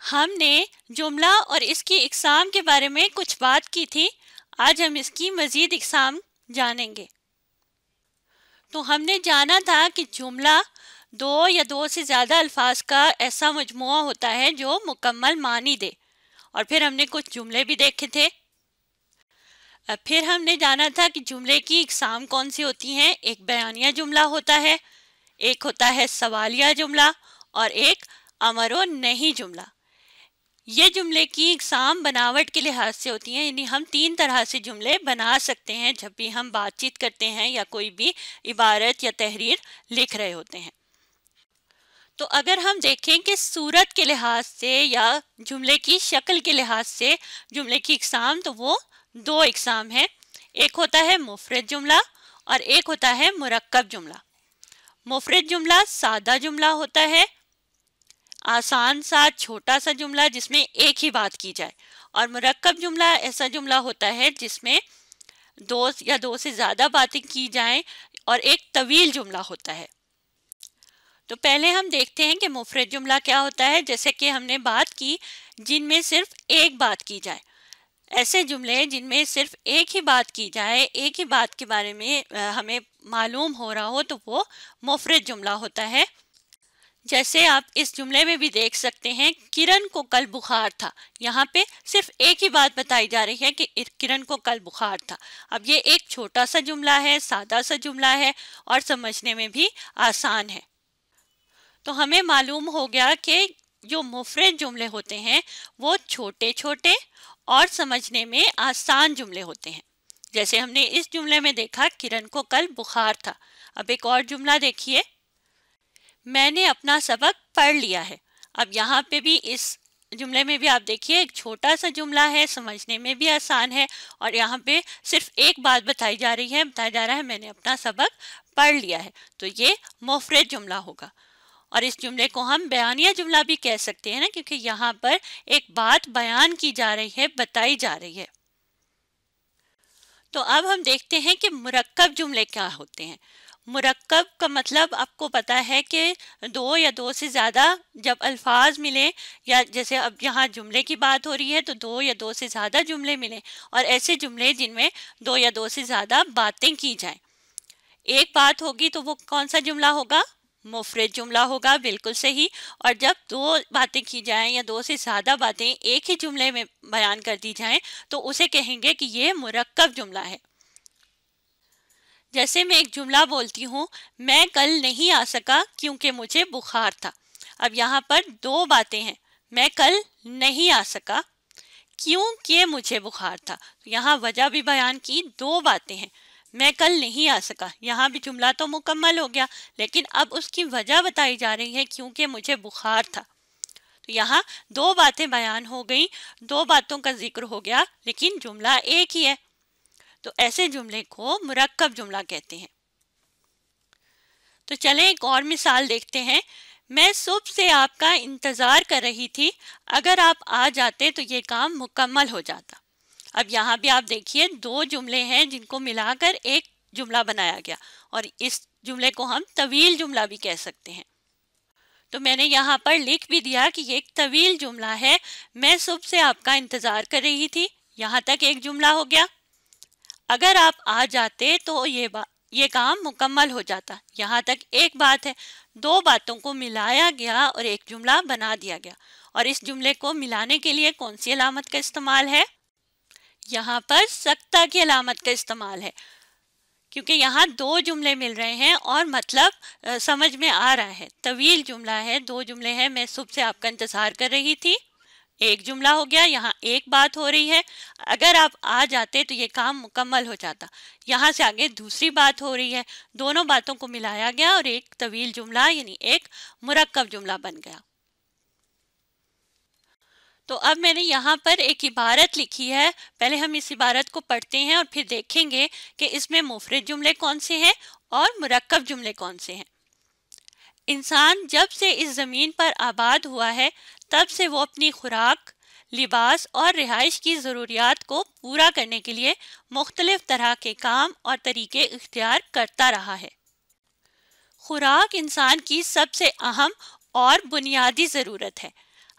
ہم نے جملہ اور اس کی اقسام کے بارے میں کچھ بات کی تھی. آج ہم اس کی مزید اقسام جانیں گے. تو ہم نے جانا تھا کہ جملہ دو یا دو سے زیادہ الفاظ کا ایسا مجموعہ ہوتا ہے جو مکمل معنی دے. اور پھر ہم نے کچھ جملے بھی دیکھے تھے. پھر ہم نے جانا تھا کہ جملے کی اقسام کون سی ہوتی ہیں. ایک بیانیہ جملہ ہوتا ہے، ایک ہوتا ہے سوالیہ جملہ، اور ایک امر و نہی جملہ. یہ جملے کی اقسام بناوٹ کے لحاظ سے ہوتی ہیں، یعنی ہم تین طرح سے جملے بنا سکتے ہیں جب بھی ہم بات چیت کرتے ہیں یا کوئی بھی عبارت یا تحریر لکھ رہے ہوتے ہیں. تو اگر ہم دیکھیں کہ صورت کے لحاظ سے یا جملے کی شکل کے لحاظ سے جملے کی اقسام، تو وہ دو اقسام ہیں. ایک ہوتا ہے مفرد جملہ اور ایک ہوتا ہے مرکب جملہ. مفرد جملہ سادہ جملہ ہوتا ہے، آسان سا چھوٹا سا جملہ جس میں ایک ہی بات کی جائے. اور مرکب جملہ ایسا جملہ ہوتا ہے جس میں دو یا دو سے زیادہ باتیں کی جائیں اور ایک طویل جملہ ہوتا ہے. تو پہلے ہم دیکھتے ہیں کہ مفرد جملہ کیا ہوتا ہے. جیسے کہ ہم نے بات کی جن میں صرف ایک بات کی جائے. ایسے جملے جن میں صرف ایک ہی بات کی جائے، ایک ہی بات کے بارے میں ہمیں معلوم ہو رہا ہو، تو وہ مفرد جملہ ہوتا ہے. جیسے آپ اس جملے میں بھی دیکھ سکتے ہیں، کرن کو کل بخار تھا. یہاں پہ صرف ایک ہی بات بتائی جا رہی ہے کہ کرن کو کل بخار تھا. اب یہ ایک چھوٹا سا جملہ ہے، سادہ سا جملہ ہے اور سمجھنے میں بھی آسان ہے. تو ہمیں معلوم ہو گیا کہ جو مفرد جملے ہوتے ہیں وہ چھوٹے چھوٹے اور سمجھنے میں آسان جملے ہوتے ہیں. جیسے ہم نے اس جملے میں دیکھا کرن کو کل بخار تھا. اب ایک اور جملہ دیکھیے، میں نے اپنا سبق پڑھ لیا ہے. اب یہاں پہ بھی اس جملے میں بھی آپ دیکھیے ایک چھوٹا سا جملہ ہے، سمجھنے میں بھی آسان ہے، اور یہاں پہ صرف ایک بات بتائی جا رہی ہے، بتایا جا رہا ہے میں نے اپنا سبق پڑھ لیا ہے. تو یہ مفرد جملہ ہوگا. اور اس جملے کو ہم بیانیہ جملہ بھی کہہ سکتے ہیں نا، کیونکہ یہاں پر ایک بات بیان کی جا رہی ہے، بتائی جا رہی ہے. تو اب ہم دیکھتے ہیں کہ مرکب جملے کیا ہوتے ہیں. مرکب کا مطلب آپ کو پتا ہے کہ دو یا دو سے زیادہ جب الفاظ ملیں، یا جیسے اب یہاں جملے کی بات ہو رہی ہے تو دو یا دو سے زیادہ جملے ملیں، اور ایسے جملے جن میں دو یا دو سے زیادہ باتیں کی جائیں. ایک بات ہوگی تو وہ کون سا جملہ ہوگا؟ مفرد جملہ ہوگا. بالکل صحیح. اور جب دو باتیں کی جائیں یا دو سے زیادہ باتیں ایک ہی جملے میں بیان کر دی جائیں تو اسے کہیں گے کہ یہ مرکب جملہ ہے. جیسے میں ایک جملہ بولتی ہوں، میں کل نہیں آ سکا کیونکہ مجھے بخار تھا. اب یہاں پر دو باتیں ہیں، میں کل نہیں آ سکا کیونکہ مجھے بخار تھا. یہاں وجہ بھی بیان کی، دو باتیں ہیں. میں کل نہیں آ سکا، یہاں بھی جملہ تو مکمل ہو گیا، لیکن اب اس کی وجہ بتائی جا رہی ہے کیونکہ مجھے بخار تھا. تو یہاں دو باتیں بیان ہو گئیں، دو باتوں کا ذکر ہو گیا، لیکن جملہ ایک ہی ہے. تو ایسے جملے کو مرکب جملہ کہتے ہیں. تو چلیں ایک اور مثال دیکھتے ہیں. میں صبح سے آپ کا انتظار کر رہی تھی، اگر آپ آ جاتے تو یہ کام مکمل ہو جاتا. اب یہاں بھی آپ دیکھیے دو جملے ہیں جن کو ملا کر ایک جملہ بنایا گیا، اور اس جملے کو ہم طویل جملہ بھی کہہ سکتے ہیں. تو میں نے یہاں پر لکھ بھی دیا کہ یہ ایک طویل جملہ ہے. میں صبح سے آپ کا انتظار کر رہی تھی، یہاں تک ایک جملہ ہو گیا. اگر آپ آ جاتے تو یہ کام مکمل ہو جاتا، یہاں تک ایک بات ہے. دو باتوں کو ملایا گیا اور ایک جملہ بنا دیا گیا. اور اس جملے کو ملانے کے لیے کون سی علامت کا استعمال ہے؟ یہاں پر سکتہ کی علامت کا استعمال ہے، کیونکہ یہاں دو جملے مل رہے ہیں اور مطلب سمجھ میں آ رہا ہے. طویل جملہ ہے، دو جملے ہیں. میں صبح سے آپ کا انتظار کر رہی تھی، ایک جملہ ہو گیا. یہاں ایک بات ہو رہی ہے، اگر آپ آ جاتے تو یہ کام مکمل ہو جاتا. یہاں سے آگے دوسری بات ہو رہی ہے. دونوں باتوں کو ملایا گیا اور ایک طویل جملہ یعنی ایک مرکب جملہ بن گیا. تو اب میں نے یہاں پر ایک عبارت لکھی ہے. پہلے ہم اس عبارت کو پڑھتے ہیں اور پھر دیکھیں گے کہ اس میں مفرد جملے کون سے ہیں اور مرکب جملے کون سے ہیں. انسان جب سے اس زمین پر آباد ہوا ہے تب سے وہ اپنی خوراک، لباس اور رہائش کی ضروریات کو پورا کرنے کے لیے مختلف طرح کے کام اور طریقے اختیار کرتا رہا ہے. خوراک انسان کی سب سے اہم اور بنیادی ضرورت ہے.